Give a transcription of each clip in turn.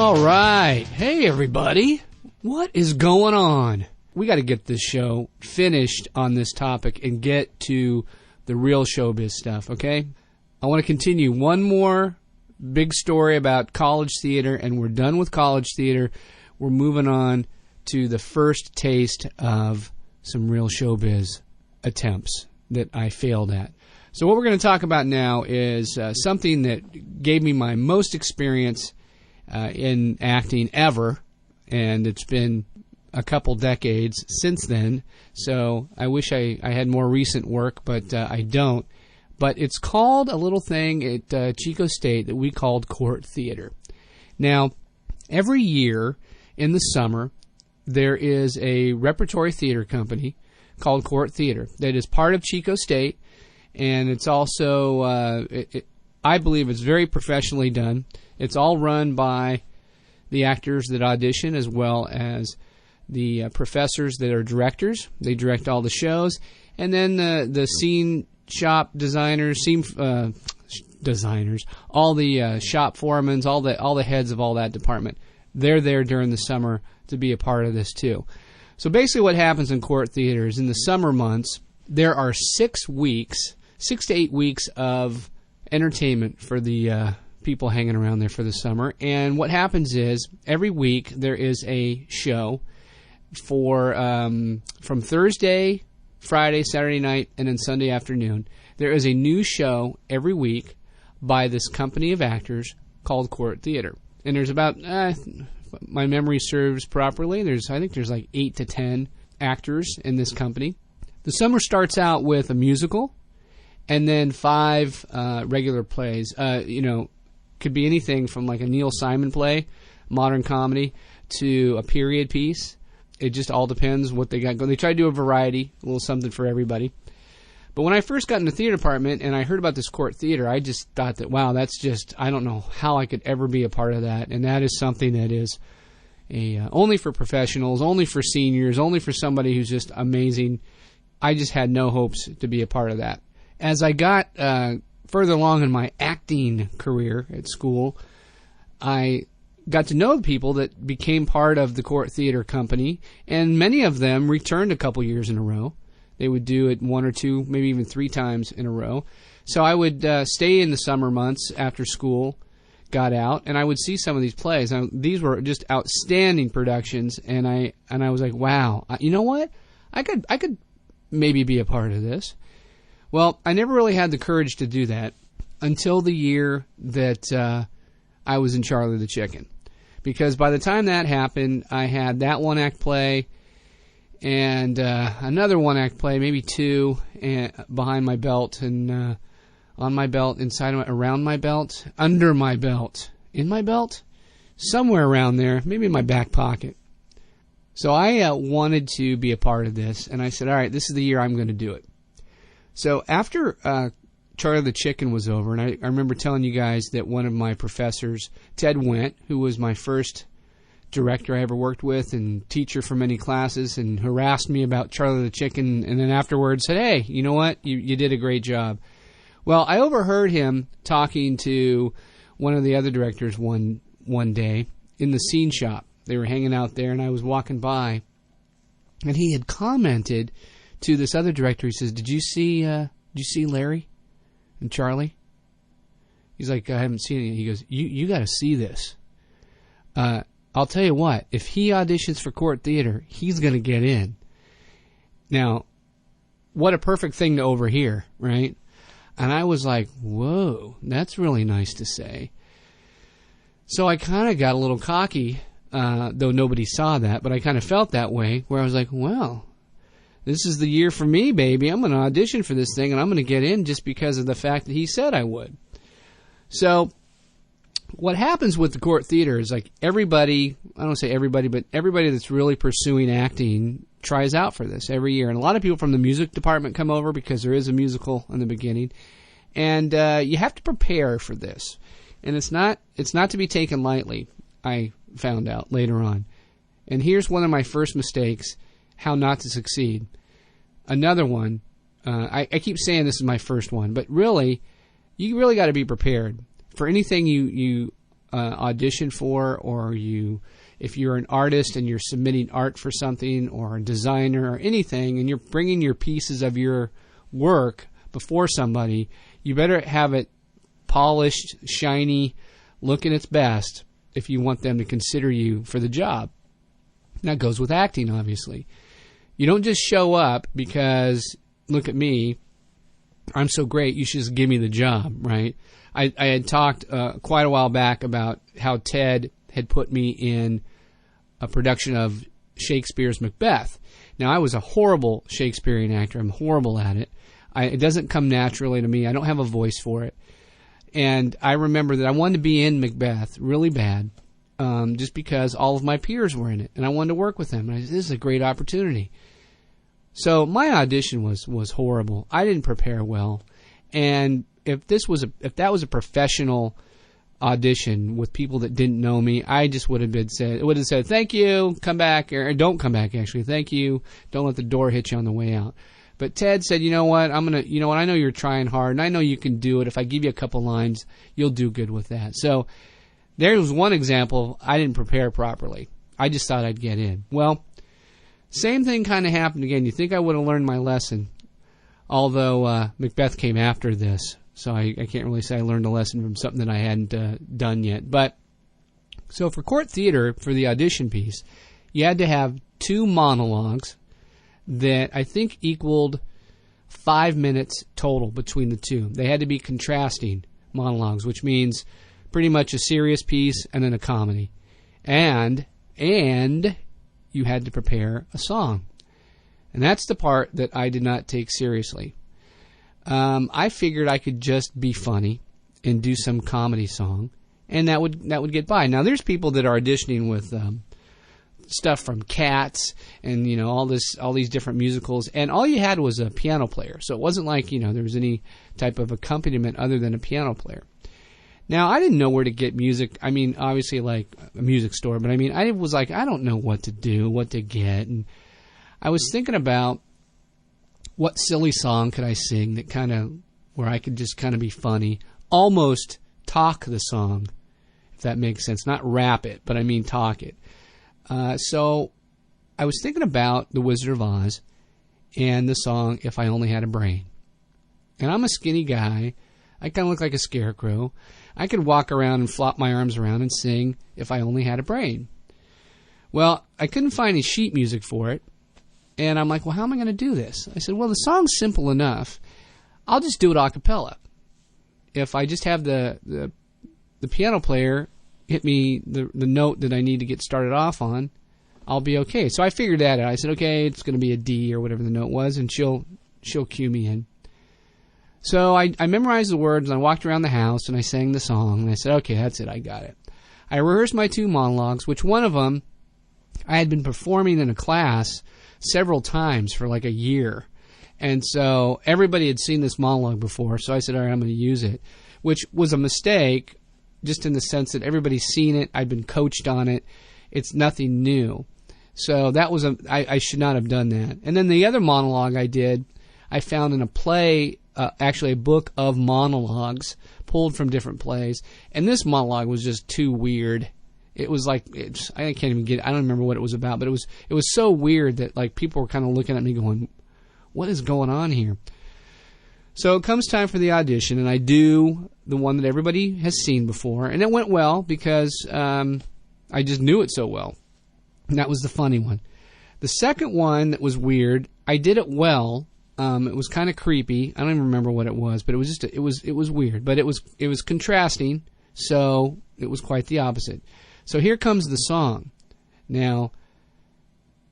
All right. Hey, everybody. What is going on? We got to get this show finished on this topic and get to the real showbiz stuff, okay? I want to continue one more big story about college theater, and we're done with college theater. We're moving on to the first taste of some real showbiz attempts that I failed at. So what we're going to talk about now is something that gave me my most experience in acting ever, and it's been a couple decades since then, so I wish I had more recent work, but I don't. But it's called a little thing at Chico State that we called court theater. Now, every year in the summer, there is a repertory theater company called Court Theater that is part of Chico State, and it's also, I believe it's very professionally done. It's all run by the actors that audition as well as the professors that are directors. They direct all the shows. And then the scene shop designers, all the shop foremans, all the heads of all that department, they're there during the summer to be a part of this too. So basically what happens in court theater is in the summer months, there are 6 to 8 weeks of entertainment for the people hanging around there for the summer. And what happens is every week there is a show for from Thursday, Friday, Saturday night, and then Sunday afternoon. There is a new show every week by this company of actors called Court Theater. And there's about, my memory serves properly, I think there's like 8 to 10 actors in this company. The summer starts out with a musical and then 5 regular plays. Could be anything from like a Neil Simon play, modern comedy, to a period piece. It just all depends what they got going. They try to do a variety, a little something for everybody. But when I first got in the theater department and I heard about this court theater, I just thought that, wow, that's just, I don't know how I could ever be a part of that. And that is something that is only for professionals, only for seniors, only for somebody who's just amazing. I just had no hopes to be a part of that. As I got further along in my acting career at school, I got to know the people that became part of the Court Theater company, and many of them returned a couple years in a row. They would do it 1 or 2, maybe even 3 times in a row. So I would stay in the summer months after school got out, and I would see some of these plays. Now, these were just outstanding productions, and I was like, wow, you know what? I could maybe be a part of this. Well, I never really had the courage to do that until the year that I was in Charlie the Chicken. Because by the time that happened, I had that one-act play and another one-act play, maybe 2, behind my belt and on my belt, inside of around my belt, under my belt, in my belt, somewhere around there, maybe in my back pocket. So I wanted to be a part of this, and I said, all right, this is the year I'm going to do it. So after Charlie the Chicken was over, and I remember telling you guys that one of my professors, Ted Wendt, who was my first director I ever worked with and teacher for many classes, and harassed me about Charlie the Chicken, and then afterwards said, hey, you know what, you did a great job. Well, I overheard him talking to one of the other directors one day in the scene shop. They were hanging out there, and I was walking by, and he had commented to this other director. He says, did you see Larry and Charlie? He's like, I haven't seen it. He goes, you got to see this. I'll tell you what, if he auditions for Court Theater, he's going to get in. Now, what a perfect thing to overhear, right? And I was like, whoa, that's really nice to say. So I kind of got a little cocky, though nobody saw that, but I kind of felt that way, where I was like, well, this is the year for me, baby. I'm going to audition for this thing, and I'm going to get in just because of the fact that he said I would. So what happens with the Court Theater is like everybody, I don't say everybody, but everybody that's really pursuing acting tries out for this every year. And a lot of people from the music department come over because there is a musical in the beginning. And you have to prepare for this. And it's not to be taken lightly, I found out later on. And here's one of my first mistakes, how not to succeed. Another one, I keep saying this is my first one, but really, you really got to be prepared for anything you audition for, or if you're an artist and you're submitting art for something, or a designer or anything, and you're bringing your pieces of your work before somebody, you better have it polished, shiny, looking its best if you want them to consider you for the job. And that goes with acting, obviously. You don't just show up because, look at me, I'm so great, you should just give me the job, right? I had talked quite a while back about how Ted had put me in a production of Shakespeare's Macbeth. Now, I was a horrible Shakespearean actor. I'm horrible at it. It doesn't come naturally to me. I don't have a voice for it. And I remember that I wanted to be in Macbeth really bad, just because all of my peers were in it, and I wanted to work with them. And I said, this is a great opportunity. So my audition was horrible. I didn't prepare well, and if that was a professional audition with people that didn't know me, I just would have said thank you, come back, or don't come back. Actually, thank you, don't let the door hit you on the way out. But Ted said, you know what, I know you're trying hard, and I know you can do it. If I give you a couple lines, you'll do good with that. So there was one example. I didn't prepare properly. I just thought I'd get in. Well, same thing kind of happened again. You think I would have learned my lesson, although Macbeth came after this, so I can't really say I learned a lesson from something that I hadn't done yet. But so for court theater, for the audition piece, you had to have 2 monologues that I think equaled 5 minutes total between the two. They had to be contrasting monologues, which means pretty much a serious piece and then a comedy. And you had to prepare a song. And that's the part that I did not take seriously. I figured I could just be funny and do some comedy song, and that would get by. Now, there's people that are auditioning with stuff from Cats and all these different musicals, and all you had was a piano player. So it wasn't like there was any type of accompaniment other than a piano player. Now, I didn't know where to get music. I mean, obviously like a music store, but I was like, I don't know what to do, what to get, and I was thinking about what silly song could I sing that where I could just kind of be funny, almost talk the song, if that makes sense. Not rap it, but I mean talk it. So I was thinking about The Wizard of Oz and the song If I Only Had a Brain. And I'm a skinny guy. I kind of look like a scarecrow. I could walk around and flop my arms around and sing If I Only Had a Brain. Well, I couldn't find any sheet music for it. And I'm like, well, how am I going to do this? I said, well, the song's simple enough. I'll just do it a cappella. If I just have the piano player hit me the note that I need to get started off on, I'll be okay. So I figured that out. I said, okay, it's going to be a D or whatever the note was, and she'll cue me in. So I memorized the words, and I walked around the house, and I sang the song, and I said, okay, that's it, I got it. I rehearsed my 2 monologues, which one of them I had been performing in a class several times for like a year. And so everybody had seen this monologue before, so I said, all right, I'm going to use it, which was a mistake just in the sense that everybody's seen it. I'd been coached on it. It's nothing new. So that was I should not have done that. And then the other monologue I found in a play, actually a book of monologues pulled from different plays. And this monologue was just too weird. It was like, I can't even I don't remember what it was about, but it was so weird that like people were kind of looking at me going, what is going on here? So it comes time for the audition, and I do the one that everybody has seen before, and it went well because I just knew it so well. And that was the funny one. The second one that was weird, I did it well. It was kind of creepy. I don't even remember what it was, but it was just it was weird, but it was contrasting, so it was quite the opposite. So here comes the song. Now,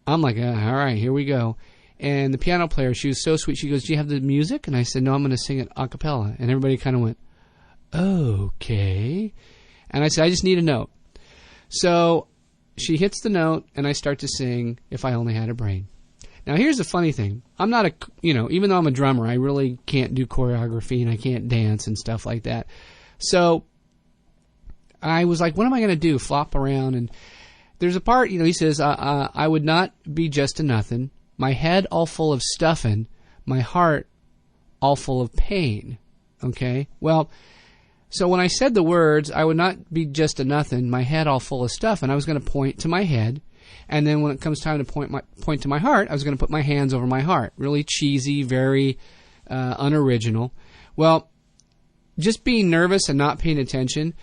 I'm like, all right, here we go. And the piano player, she was so sweet. She goes, do you have the music? And I said, no, I'm going to sing it a cappella. And everybody kind of went, okay. And I said, I just need a note. So she hits the note, and I start to sing If I Only Had a Brain. Now, here's the funny thing. I'm not even though I'm a drummer, I really can't do choreography, and I can't dance and stuff like that. So I was like, what am I going to do? Flop around. And there's a part, he says, I would not be just a nothing. My head all full of stuffing. My heart all full of pain. Okay? Well, So when I said the words, I would not be just a nothing, my head all full of stuff, and I was going to point to my head. And then when it comes time to point to my heart, I was going to put my hands over my heart. Really cheesy, very unoriginal. Well, just being nervous and not paying attention,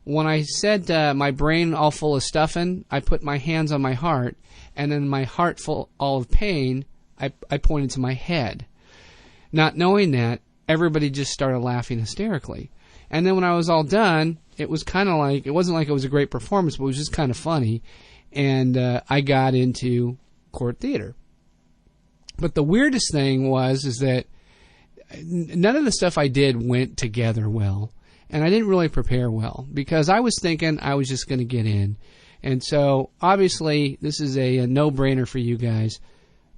when I said my brain all full of stuffing, I put my hands on my heart, and then my heart full all of pain, I pointed to my head. Not knowing that, everybody just started laughing hysterically. And then when I was all done, it was kind of like, it wasn't like it was a great performance, but it was just kind of funny. And I got into court theater. But the weirdest thing is that none of the stuff I did went together well. And I didn't really prepare well because I was thinking I was just going to get in. And so, obviously, this is a no-brainer for you guys.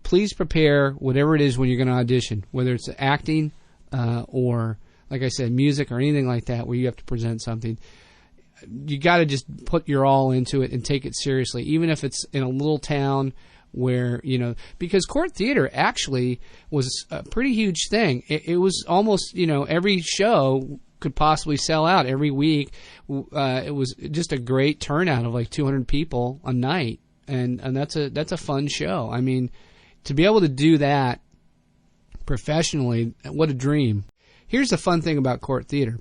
Please prepare whatever it is when you're going to audition, whether it's acting or, like I said, music or anything like that where you have to present something. You got to just put your all into it and take it seriously, even if it's in a little town where, because court theater actually was a pretty huge thing. It was almost, every show could possibly sell out every week. It was just a great turnout of like 200 people a night, and that's a fun show. I mean, to be able to do that professionally, what a dream. Here's the fun thing about court theater.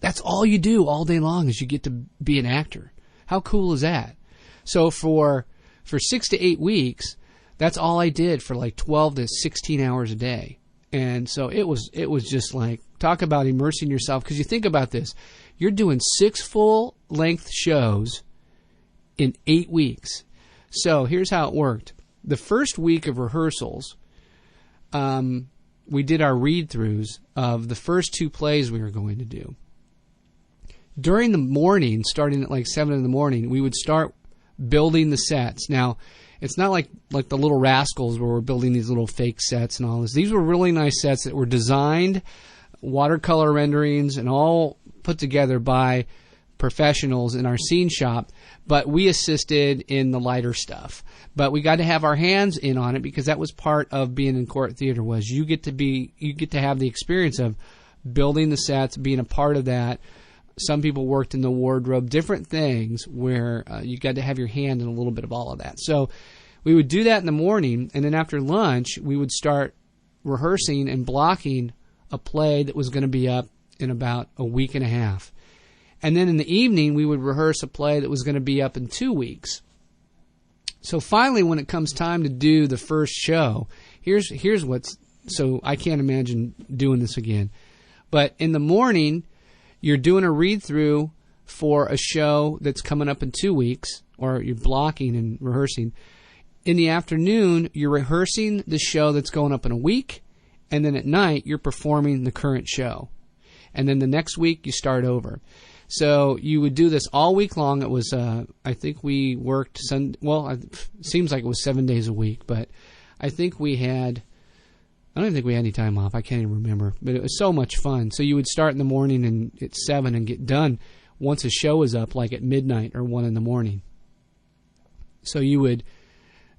That's all you do all day long is you get to be an actor. How cool is that? So for 6 to 8 weeks, that's all I did for like 12 to 16 hours a day. And so it was just like, talk about immersing yourself. Because you think about this. You're doing 6 full-length shows in 8 weeks. So here's how it worked. The first week of rehearsals, we did our read-throughs of the first 2 plays we were going to do. During the morning, starting at like 7 in the morning, we would start building the sets. Now, it's not like the Little Rascals where we're building these little fake sets and all this. These were really nice sets that were designed, watercolor renderings, and all put together by professionals in our scene shop, but we assisted in the lighter stuff. But we got to have our hands in on it because that was part of being in court theater, was you get to have the experience of building the sets, being a part of that. Some people worked in the wardrobe, different things where you got to have your hand in a little bit of all of that. So we would do that in the morning, and then after lunch, we would start rehearsing and blocking a play that was going to be up in about a week and a half. And then in the evening, we would rehearse a play that was going to be up in 2 weeks. So finally, when it comes time to do the first show, here's what's, so I can't imagine doing this again. But in the morning, you're doing a read-through for a show that's coming up in 2 weeks, or you're blocking and rehearsing. In the afternoon, you're rehearsing the show that's going up in a week, and then at night, you're performing the current show. And then the next week, you start over. So you would do this all week long. It was, I think we worked, it seems like it was 7 days a week, but I think we had, I don't even think we had any time off. I can't even remember. But it was so much fun. So you would start in the morning and at 7 and get done once a show was up, like at midnight or 1 in the morning. So you would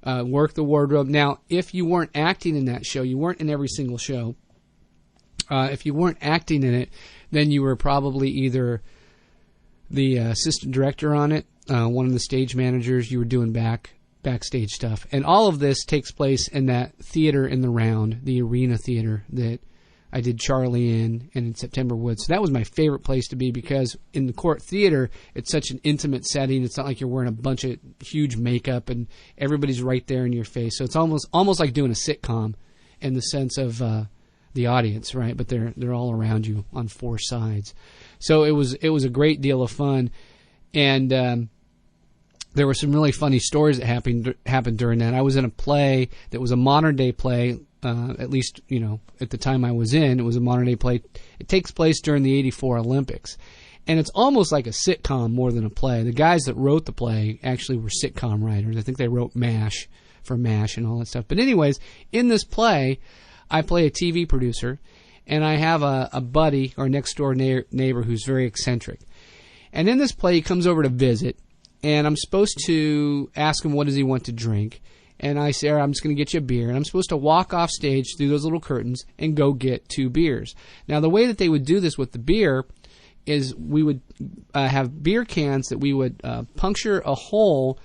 work the wardrobe. Now, if you weren't acting in that show, you weren't in every single show. If you weren't acting in it, then you were probably either the assistant director on it, one of the stage managers. You were doing backstage stuff. And all of this takes place in that theater in the round, the arena theater that I did Charlie in, and in September Woods. So that was my favorite place to be because in the court theater, it's such an intimate setting. It's not like you're wearing a bunch of huge makeup and everybody's right there in your face. So it's almost like doing a sitcom in the sense of the audience, right? But they're all around you on 4 sides. So it was a great deal of fun, and there were some really funny stories that happened during that. I was in a play that was a modern day play, at least at the time I was in. It was a modern day play. It takes place during the '84 Olympics, and it's almost like a sitcom more than a play. The guys that wrote the play actually were sitcom writers. I think they wrote MASH for MASH and all that stuff. But anyways, in this play, I play a TV producer, and I have a buddy or next door neighbor who's very eccentric. And in this play, he comes over to visit, and I'm supposed to ask him what does he want to drink. And I say, I'm just going to get you a beer. And I'm supposed to walk off stage through those little curtains and go get 2 beers. Now, the way that they would do this with the beer is we would have beer cans that we would puncture a hole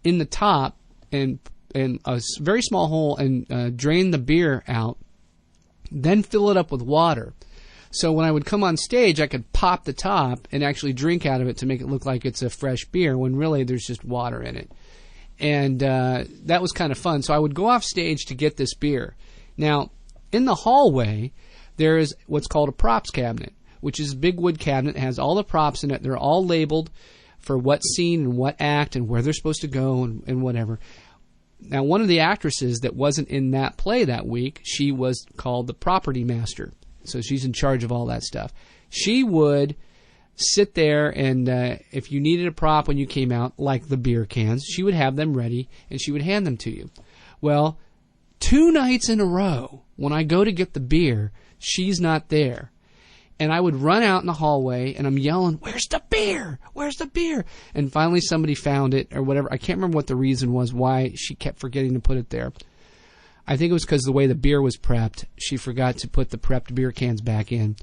in the top and a very small hole and drain the beer out, then fill it up with water. So when I would come on stage, I could pop the top and actually drink out of it to make it look like it's a fresh beer when really there's just water in it. And that was kind of fun. So I would go off stage to get this beer. Now, in the hallway, there is what's called a props cabinet, which is a big wood cabinet. It has all the props in it. They're all labeled for what scene and what act and where they're supposed to go and whatever. Now, one of the actresses that wasn't in that play that week, she was called the property master. So she's in charge of all that stuff. She would sit there and if you needed a prop when you came out, like the beer cans, she would have them ready and she would hand them to you. Well, 2 nights in a row, when I go to get the beer, she's not there. And I would run out in the hallway and I'm yelling, "Where's the beer? Where's the beer?" And finally somebody found it or whatever. I can't remember what the reason was why she kept forgetting to put it there. I think it was because the way the beer was prepped, she forgot to put the prepped beer cans back in.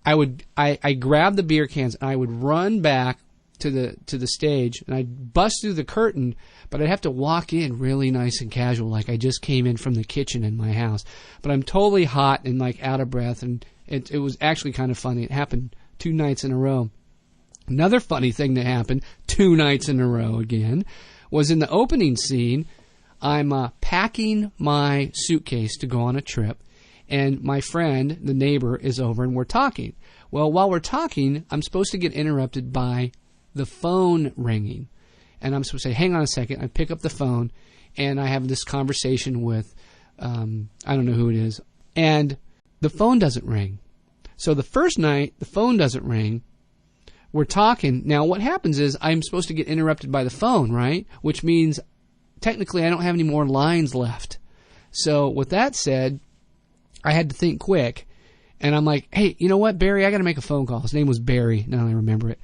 I grabbed the beer cans and I would run back to the stage and I'd bust through the curtain, but I'd have to walk in really nice and casual, like I just came in from the kitchen in my house. But I'm totally hot and like out of breath, and it was actually kind of funny. It happened 2 nights in a row. Another funny thing that happened 2 nights in a row again was in the opening scene. I'm packing my suitcase to go on a trip, and my friend, the neighbor, is over, and we're talking. Well, while we're talking, I'm supposed to get interrupted by the phone ringing. And I'm supposed to say, "Hang on a second." I pick up the phone, and I have this conversation with, I don't know who it is, and the phone doesn't ring. So the first night, the phone doesn't ring. We're talking. Now, what happens is I'm supposed to get interrupted by the phone, right? Which means technically I don't have any more lines left. So with that said, I had to think quick. And I'm like, "Hey, you know what, Barry? I got to make a phone call." His name was Barry. Now I remember it.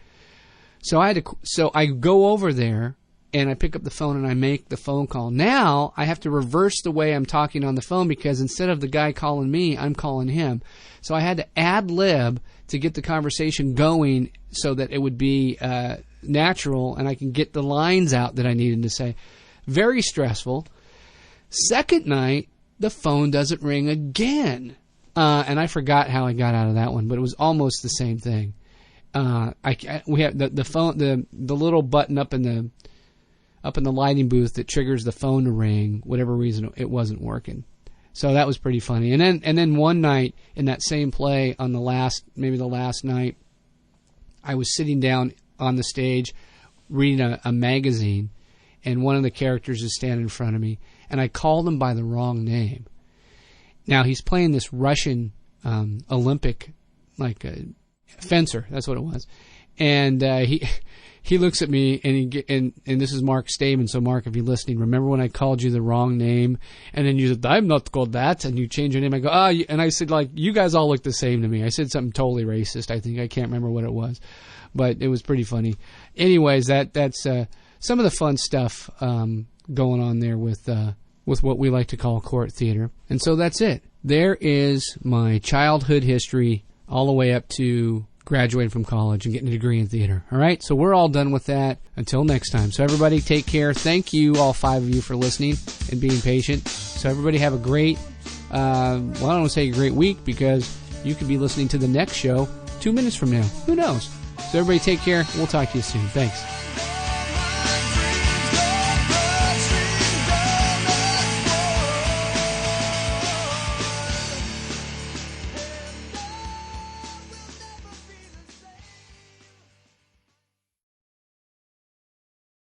So I go over there and I pick up the phone and I make the phone call. Now I have to reverse the way I'm talking on the phone because instead of the guy calling me, I'm calling him. So I had to ad lib to get the conversation going so that it would be natural and I can get the lines out that I needed to say. Very stressful. Second night, the phone doesn't ring again. And I forgot how I got out of that one, but it was almost the same thing. We have the phone, the little button up in the lighting booth that triggers the phone to ring. Whatever reason, it wasn't working. So that was pretty funny. And then one night in that same play, on the last night, I was sitting down on the stage reading a magazine, and one of the characters is standing in front of me, and I called him by the wrong name. Now he's playing this Russian Olympic fencer. That's what it was. And he looks at me and this is Mark Stamen. So Mark, if you're listening, remember when I called you the wrong name? And then you said, "I'm not called that," and you changed your name. I go, and I said, like, you guys all look the same to me. I said something totally racist. I think I can't remember what it was, but it was pretty funny. Anyways, that's some of the fun stuff going on there with what we like to call court theater. And so that's it. There is my childhood history all the way up to graduating from college and getting a degree in theater. All right, so we're all done with that. Until next time. So everybody take care. Thank you, all 5 of you, for listening and being patient. So everybody have a great, I don't want to say a great week, because you could be listening to the next show 2 minutes from now. Who knows? So everybody take care. We'll talk to you soon. Thanks.